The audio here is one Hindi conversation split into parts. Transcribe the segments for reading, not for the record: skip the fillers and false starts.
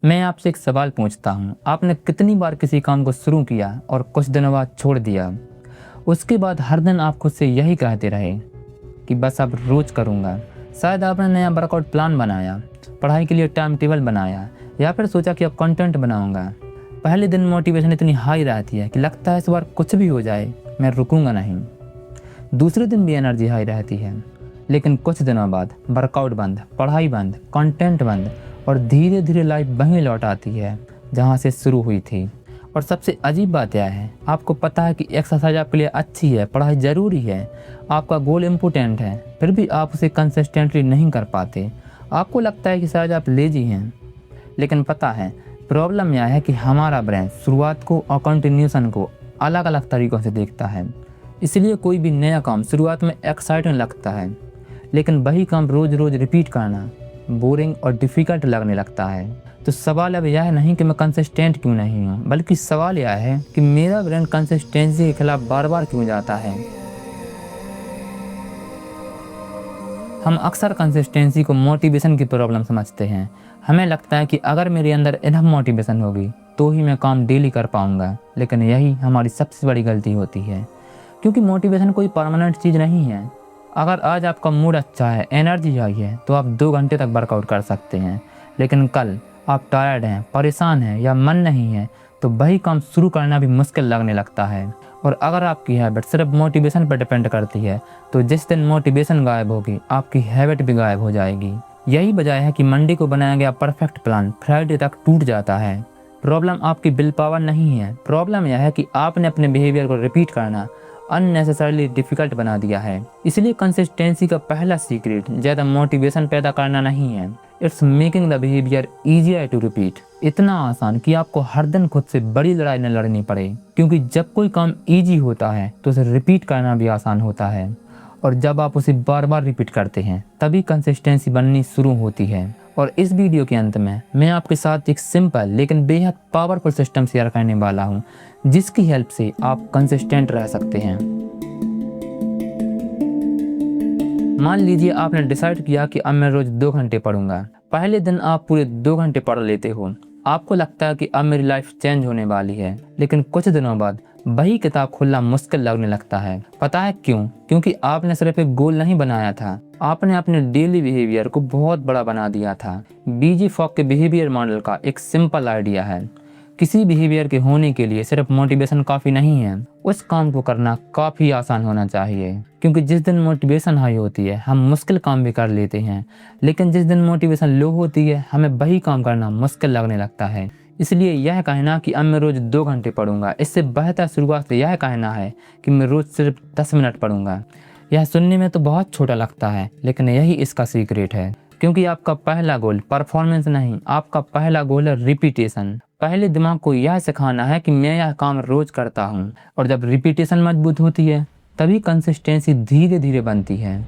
मैं आपसे एक सवाल पूछता हूँ, आपने कितनी बार किसी काम को शुरू किया और कुछ दिनों बाद छोड़ दिया? उसके बाद हर दिन आप खुद से यही कहते रहे कि बस अब रोज़ करूँगा। शायद आपने नया वर्कआउट प्लान बनाया, पढ़ाई के लिए टाइम टेबल बनाया या फिर सोचा कि अब कंटेंट बनाऊँगा। पहले दिन मोटिवेशन इतनी हाई रहती है कि लगता है इस बार कुछ भी हो जाए, मैं रुकूँगा नहीं। दूसरे दिन भी एनर्जी हाई रहती है, लेकिन कुछ दिनों बाद वर्कआउट बंद, पढ़ाई बंद, कंटेंट बंद और धीरे धीरे लाइफ वहीं लौट आती है जहाँ से शुरू हुई थी। और सबसे अजीब बात यह है, आपको पता है कि एक्सरसाइज आपके लिए अच्छी है, पढ़ाई ज़रूरी है, आपका गोल इम्पोर्टेंट है, फिर भी आप उसे कंसिस्टेंटली नहीं कर पाते। आपको लगता है कि शायद आप लेजी हैं, लेकिन पता है प्रॉब्लम यह है कि हमारा ब्रेन शुरुआत को और कंटिन्यूशन को अलग अलग तरीक़ों से देखता है। इसलिए कोई भी नया काम शुरुआत में एक्साइटिंग लगता है, लेकिन वही काम रोज़ रोज़ रिपीट करना बोरिंग और डिफ़िकल्ट लगने लगता है। तो सवाल अब यह नहीं कि मैं कंसिस्टेंट क्यों नहीं हूँ, बल्कि सवाल यह है कि मेरा ब्रेन कंसिस्टेंसी के खिलाफ बार बार क्यों जाता है। हम अक्सर कंसिस्टेंसी को मोटिवेशन की प्रॉब्लम समझते हैं। हमें लगता है कि अगर मेरे अंदर इनफ मोटिवेशन होगी तो ही मैं काम डेली कर पाऊँगा, लेकिन यही हमारी सबसे बड़ी गलती होती है, क्योंकि मोटिवेशन कोई परमानेंट चीज़ नहीं है। अगर आज आपका मूड अच्छा है, एनर्जी आई है, तो आप 2 घंटे तक वर्कआउट कर सकते हैं, लेकिन कल आप टायर्ड हैं, परेशान हैं या मन नहीं है, तो वही काम शुरू करना भी मुश्किल लगने लगता है। और अगर आपकी हैबिट सिर्फ मोटिवेशन पर डिपेंड करती है, तो जिस दिन मोटिवेशन गायब होगी, आपकी हैबिट भी गायब हो जाएगी। यही वजह है कि मंडे को बनाया गया परफेक्ट प्लान फ्राइडे तक टूट जाता है। प्रॉब्लम आपकी विल पावर नहीं है, प्रॉब्लम यह है कि आपने अपने बिहेवियर को रिपीट करना अननेसेसरली डिफ़िकल्ट बना दिया है। इसलिए कंसिस्टेंसी का पहला सीक्रेट ज़्यादा मोटिवेशन पैदा करना नहीं है, it's making the behaviour easier to repeat. इतना आसान कि आपको हर दिन खुद से बड़ी लड़ाई न लड़नी पड़े, क्योंकि जब कोई काम ईजी होता है तो उसे रिपीट करना भी आसान होता है, और जब आप उसे बार बार रिपीट करते हैं तभी कंसिस्टेंसी बननी शुरू होती है। और इस वीडियो के अंत में मैं आपके साथ एक सिंपल लेकिन बेहद पावरफुल सिस्टम शेयर करने वाला हूँ, जिसकी हेल्प से आप कंसिस्टेंट रह सकते हैं। मान लीजिए आपने डिसाइड किया कि अब मैं रोज 2 घंटे पढ़ूंगा। पहले दिन आप पूरे 2 घंटे पढ़ लेते हो, आपको लगता है कि अब मेरी लाइफ चेंज होने वाली है, लेकिन कुछ दिनों बाद वही किताब खोलना मुश्किल लगने लगता है। पता है क्यों? क्योंकि आपने सिर्फ एक गोल नहीं बनाया था, आपने अपने डेली बिहेवियर को बहुत बड़ा बना दिया था। बीजी फॉक के बिहेवियर मॉडल का एक सिंपल आइडिया है, किसी बिहेवियर के होने के लिए सिर्फ मोटिवेशन काफ़ी नहीं है, उस काम को करना काफ़ी आसान होना चाहिए। क्योंकि जिस दिन मोटिवेशन हाई होती है हम मुश्किल काम भी कर लेते हैं, लेकिन जिस दिन मोटिवेशन लो होती है हमें वही काम करना मुश्किल लगने लगता है। इसलिए यह कहना कि अब मैं रोज़ 2 घंटे पढ़ूंगा, इससे बेहतर शुरुआत यह कहना है कि मैं रोज़ सिर्फ 10 मिनट पढ़ूंगा। यह सुनने में तो बहुत छोटा लगता है, लेकिन यही इसका सीक्रेट है। क्योंकि आपका पहला गोल परफॉर्मेंस नहीं, आपका पहला गोल है रिपीटेशन। पहले दिमाग को यह सिखाना है कि मैं यह काम रोज करता हूँ, और जब रिपीटेशन मजबूत होती है तभी कंसिस्टेंसी धीरे धीरे बनती है।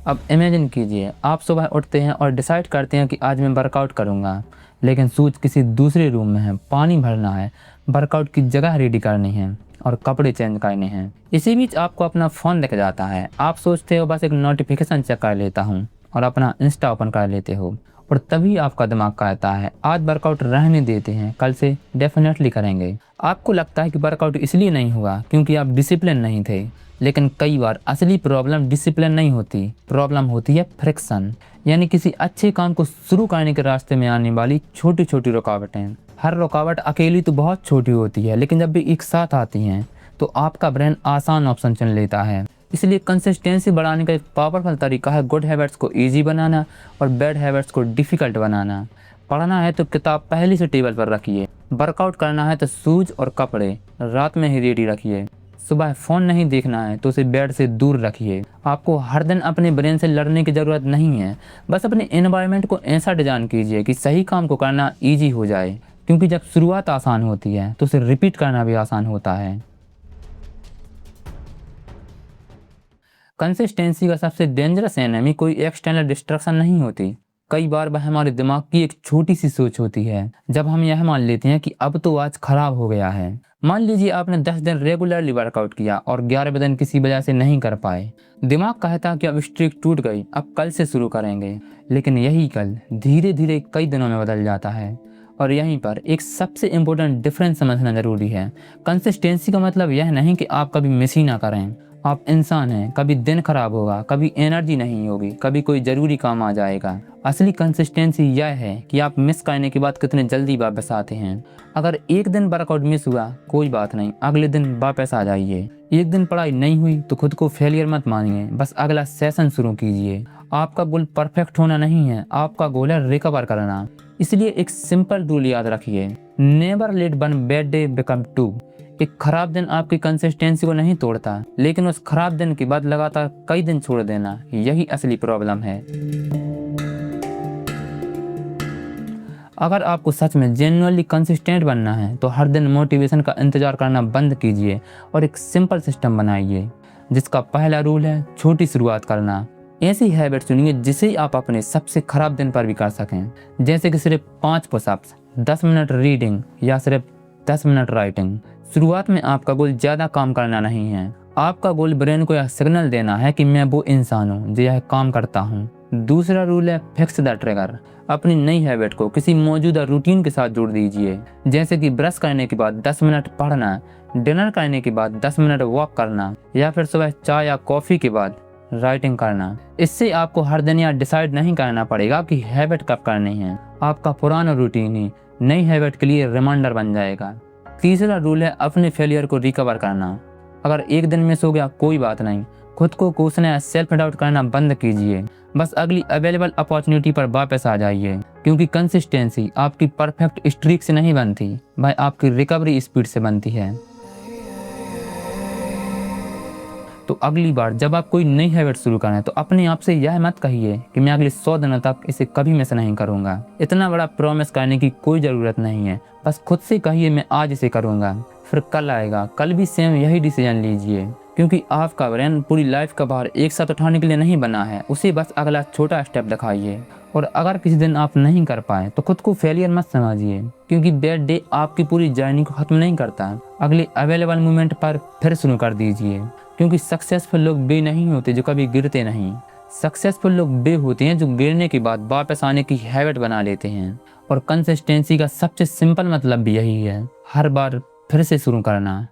अब इमेजिन कीजिए, आप सुबह उठते हैं और डिसाइड करते हैं कि आज मैं वर्कआउट करूँगा, लेकिन शूज किसी दूसरे रूम में है, पानी भरना है, वर्कआउट की जगह रेडी करनी है और कपड़े चेंज करने हैं। इसी बीच आपको अपना फ़ोन दिख जाता है, आप सोचते हो बस एक नोटिफिकेशन चेक कर लेता हूँ, और अपना इंस्टा ओपन कर लेते हो, और तभी आपका दिमाग कहता है आज वर्कआउट रहने देते हैं, कल से डेफिनेटली करेंगे। आपको लगता है कि वर्कआउट इसलिए नहीं हुआ क्योंकि आप डिसिप्लिन नहीं थे, लेकिन कई बार असली प्रॉब्लम डिसिप्लिन नहीं होती, प्रॉब्लम होती है फ्रिक्शन, यानी किसी अच्छे काम को शुरू करने के रास्ते में आने वाली छोटी छोटी रुकावटें। हर रुकावट अकेली तो बहुत छोटी होती है, लेकिन जब भी एक साथ आती हैं तो आपका ब्रेन आसान ऑप्शन चुन लेता है। इसलिए कंसिस्टेंसी बढ़ाने का एक पावरफुल तरीका है गुड हैबिट्स को ईजी बनाना और बैड हैबिट्स को डिफ़िकल्ट बनाना। पढ़ना है तो किताब पहले से टेबल पर रखिए, वर्कआउट करना है तो शूज और कपड़े रात में ही रेडी रखिए, सुबह फ़ोन नहीं देखना है तो उसे बेड से दूर रखिए। आपको हर दिन अपने ब्रेन से लड़ने की ज़रूरत नहीं है, बस अपने एनवायरनमेंट को ऐसा डिज़ाइन कीजिए कि सही काम को करना ईजी हो जाए, क्योंकि जब शुरुआत आसान होती है तो उसे रिपीट करना भी आसान होता है। कंसिस्टेंसी का सबसे डेंजरस एनिमी कोई एक्सटर्नल डिस्ट्रक्शन नहीं होती, कई बार वह हमारे दिमाग की एक छोटी सी सोच होती है, जब हम यह मान लेते हैं कि अब तो आज खराब हो गया है। मान लीजिए आपने 10 दिन रेगुलरली वर्कआउट किया और 11वें दिन किसी वजह से नहीं कर पाए। दिमाग कहता कि अब स्ट्रीक टूट गई, अब कल से शुरू करेंगे। लेकिन यही कल धीरे धीरे कई दिनों में बदल जाता है। और यहीं पर एक सबसे इम्पोर्टेंट डिफरेंस समझना जरूरी है। कंसिस्टेंसी का मतलब यह नहीं कि आप कभी मिस ही ना करें। आप इंसान हैं, कभी दिन खराब होगा, कभी एनर्जी नहीं होगी, कभी कोई जरूरी काम आ जाएगा। असली कंसिस्टेंसी यह है कि आप मिस करने के बाद कितने जल्दी वापस आते हैं। अगर एक दिन वर्कआउट मिस हुआ कोई बात नहीं, अगले दिन वापस आ जाइए। एक दिन पढ़ाई नहीं हुई तो खुद को फेलियर मत मानिए, बस अगला सेशन शुरू कीजिए। आपका गोल परफेक्ट होना नहीं है, आपका गोल है रिकवर करना। इसलिए एक सिंपल रूल याद रखिए, never let one bad day become two. एक खराब दिन आपकी कंसिस्टेंसी को नहीं तोड़ता, लेकिन उस खराब दिन के बाद लगातार कई दिन छोड़ देना, यही असली प्रॉब्लम है। अगर आपको सच में जेन्युइनली कंसिस्टेंट बनना है तो हर दिन मोटिवेशन का इंतजार करना बंद कीजिए और एक सिंपल सिस्टम बनाइए, जिसका पहला रूल है छोटी शुरुआत करना। ऐसी हैबिट चुनिए जिसे आप अपने सबसे खराब दिन पर भी कर सकें, जैसे कि सिर्फ 5 पुशअप्स, 10 मिनट रीडिंग या सिर्फ 10 मिनट राइटिंग। शुरुआत में आपका गोल ज्यादा काम करना नहीं है, आपका गोल ब्रेन को यह सिग्नल देना है कि मैं वो इंसान हूँ जो यह काम करता हूँ। दूसरा रूल है फिक्स द ट्रिगर। अपनी नई हैबिट को किसी मौजूदा रूटीन के साथ जोड़ दीजिए, जैसे कि ब्रश करने के बाद 10 मिनट पढ़ना, डिनर करने के बाद 10 मिनट वॉक करना या फिर सुबह चाय या कॉफी के बाद राइटिंग करना। इससे आपको हर दिन यह डिसाइड नहीं करना पड़ेगा कि हैबिट कब करनी है। आपका पुराना रूटीन ही नई हैबिट के लिए रिमाइंडर बन जाएगा। तीसरा रूल है अपने फेलियर को रिकवर करना। अगर एक दिन मिस हो गया कोई बात नहीं, खुद को कोसना या सेल्फ डाउट करना बंद कीजिए। बस अगली अवेलेबल अपॉर्चुनिटी पर वापस आ जाइए, क्योंकि कंसिस्टेंसी आपकी परफेक्ट स्ट्रीक से नहीं बनती, भाई आपकी रिकवरी स्पीड से बनती है। तो अगली बार जब आप कोई नई हैबिट शुरू करें तो अपने आप से यह मत कहिए कि मैं अगले 100 दिनों तक इसे कभी मिस नहीं करूंगा। इतना बड़ा प्रॉमिस करने की कोई ज़रूरत नहीं है। बस खुद से कहिए मैं आज इसे करूंगा, फिर कल आएगा, कल भी सेम यही डिसीजन लीजिए, क्योंकि आपका ब्रेन पूरी लाइफ का भार एक साथ उठाने के लिए नहीं बना है। उसे बस अगला छोटा स्टेप दिखाइए। और अगर किसी दिन आप नहीं कर पाए तो खुद को फेलियर मत समझिए, क्योंकि बैड डे आपकी पूरी जर्नी को खत्म नहीं करता। अगले अवेलेबल मोमेंट पर फिर शुरू कर दीजिए, क्योंकि सक्सेसफुल लोग वे नहीं होते जो कभी गिरते नहीं। सक्सेसफुल लोग वे होते हैं जो गिरने के बाद वापस आने की हैबिट बना लेते हैं। और कंसिस्टेंसी का सबसे सिंपल मतलब भी यही है, हर बार फिर से शुरू करना।